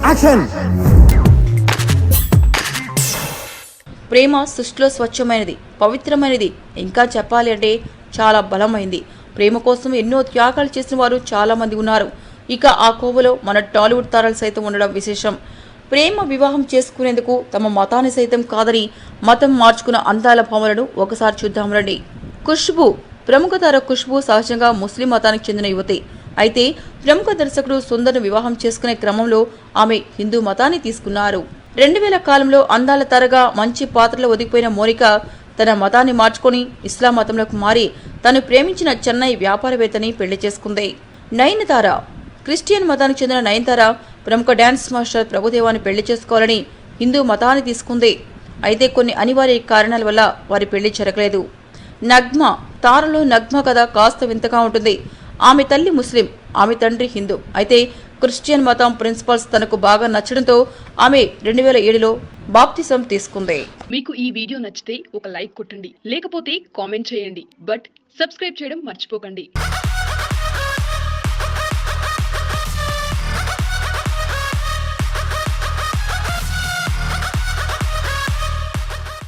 Action. ప్రేమ సృష్టిలో స్వచ్ఛమైనది, పవిత్రమైనది, ఇంకా చెప్పాలి అంటే చాలా బలమైంది. ప్రేమ కోసం ఎన్నో త్యాగాలు చేసిన వారు చాలా మంది ఉన్నారు. ఇక ఆ కోవలో మన టాలీవుడ్ తారలు సైతం ఉండడం విశేషం. ప్రేమ వివాహం చేసుకునేందుకు తమ మతాన్ని సైతం కాదని మతం మార్చుకున్న అందాల భావనను ఒకసారి చూద్దాం రండి. ఖుష్బూ. ప్రముఖ తార ఖుష్బూ సహజంగా ముస్లిం మతానికి చెందిన యువతి. అయితే ప్రముఖ దర్శకుడు సుందర్ను వివాహం చేసుకునే క్రమంలో ఆమె హిందూ మతాన్ని తీసుకున్నారు. 2000 కాలంలో అందాల తారగా మంచి పాత్రలో ఒదిగిపోయిన మోనిక తన మతాన్ని మార్చుకొని ఇస్లాం మతంలోకి మారి తను ప్రేమించిన చెన్నై వ్యాపారవేత్తని పెళ్లి చేసుకుంది. నయనతార. క్రిస్టియన్ మతానికి చెందిన నయనతార ప్రముఖ డాన్స్ మాస్టర్ ప్రభుదేవాన్ని పెళ్లి చేసుకోవాలని హిందూ మతాన్ని తీసుకుంది. అయితే కొన్ని అనివార్య కారణాల వల్ల వారి పెళ్లి జరగలేదు. నగ్మ. తారలో నగ్మ కథ కాస్త వింతగా ఉంటుంది. ఆమె తల్లి ముస్లిం, ఆమె తండ్రి హిందూ. అయితే క్రిస్టియన్ మతం ప్రిన్సిపల్స్ తనకు బాగా నచ్చడంతో ఆమె 2007లో బాప్తిసం తీసుకుంది. మీకు ఈ వీడియో నచ్చితే ఒక లైక్ కొట్టండి, లేకపోతే కామెంట్ చేయండి. బట్ సబ్స్క్రైబ్ చేయడం మర్చిపోకండి.